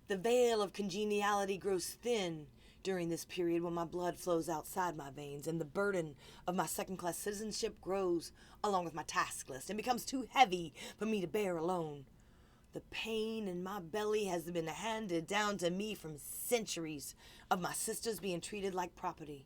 The veil of congeniality grows thin during this period when my blood flows outside my veins and the burden of my second-class citizenship grows along with my task list and becomes too heavy for me to bear alone. The pain in my belly has been handed down to me from centuries of my sisters being treated like property.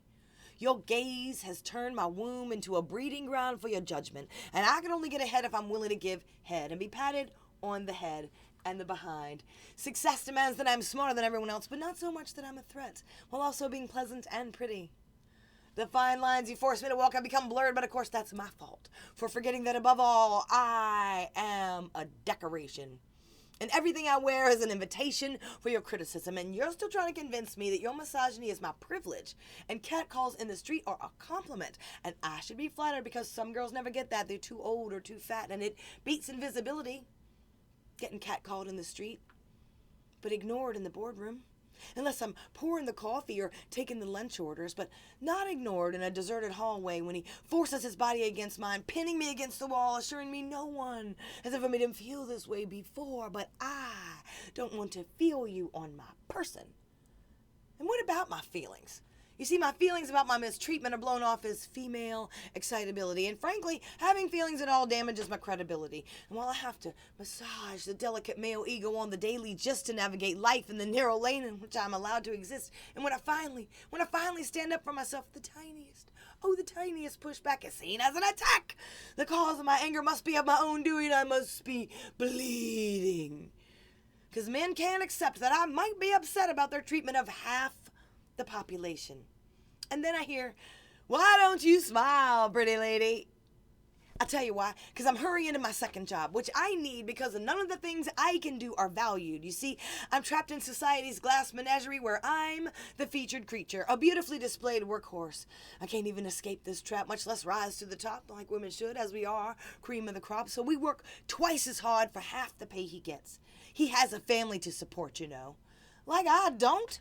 Your gaze has turned my womb into a breeding ground for your judgment, and I can only get ahead if I'm willing to give head and be patted on the head and the behind. Success demands that I'm smarter than everyone else, but not so much that I'm a threat, while also being pleasant and pretty. The fine lines you force me to walk have become blurred, but of course that's my fault for forgetting that above all, I am a decoration. And everything I wear is an invitation for your criticism, and you're still trying to convince me that your misogyny is my privilege, and catcalls in the street are a compliment, and I should be flattered because some girls never get that. They're too old or too fat, and it beats invisibility, getting catcalled in the street, but ignored in the boardroom. Unless I'm pouring the coffee or taking the lunch orders, but not ignored in a deserted hallway when he forces his body against mine, pinning me against the wall, assuring me no one has ever made him feel this way before, but I don't want to feel you on my person. And what about my feelings? You see, my feelings about my mistreatment are blown off as female excitability, and frankly, having feelings at all damages my credibility. And while I have to massage the delicate male ego on the daily just to navigate life in the narrow lane in which I'm allowed to exist, and when I finally stand up for myself, the tiniest pushback is seen as an attack. The cause of my anger must be of my own doing. I must be bleeding. Because men can't accept that I might be upset about their treatment of half the population. And then I hear, why don't you smile, pretty lady? I'll tell you why. Because I'm hurrying to my second job, which I need because none of the things I can do are valued. You see, I'm trapped in society's glass menagerie where I'm the featured creature, a beautifully displayed workhorse. I can't even escape this trap, much less rise to the top like women should, as we are cream of the crop. So we work twice as hard for half the pay he gets. He has a family to support, you know. Like I don't.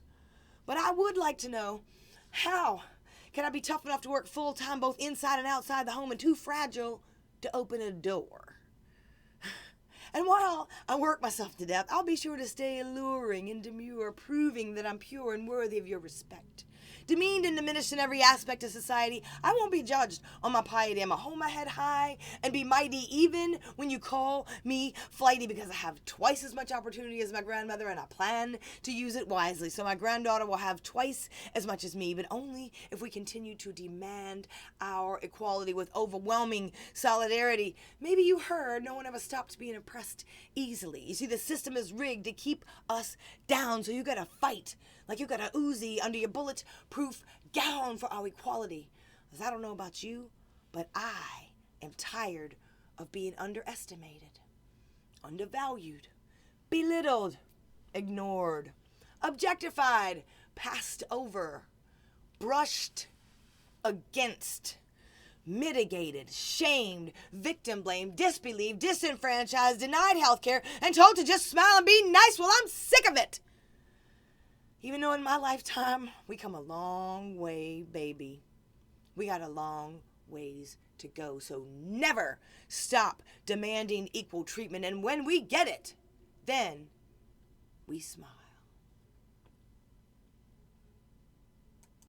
But I would like to know, how can I be tough enough to work full-time both inside and outside the home and too fragile to open a door? And while I work myself to death, I'll be sure to stay alluring and demure, proving that I'm pure and worthy of your respect. Demeaned and diminished in every aspect of society, I won't be judged on my piety. I'ma hold my head high and be mighty even when you call me flighty, because I have twice as much opportunity as my grandmother and I plan to use it wisely. So my granddaughter will have twice as much as me, but only if we continue to demand our equality with overwhelming solidarity. Maybe you heard no one ever stopped being oppressed easily. You see, the system is rigged to keep us down, so you gotta fight like you got a Uzi under your bulletproof gown for our equality. Because I don't know about you, but I am tired of being underestimated, undervalued, belittled, ignored, objectified, passed over, brushed against, mitigated, shamed, victim blamed, disbelieved, disenfranchised, denied health care, and told to just smile and be nice. Well, I'm sick of it. Even though in my lifetime, we come a long way, baby. We got a long ways to go. So never stop demanding equal treatment. And when we get it, then we smile.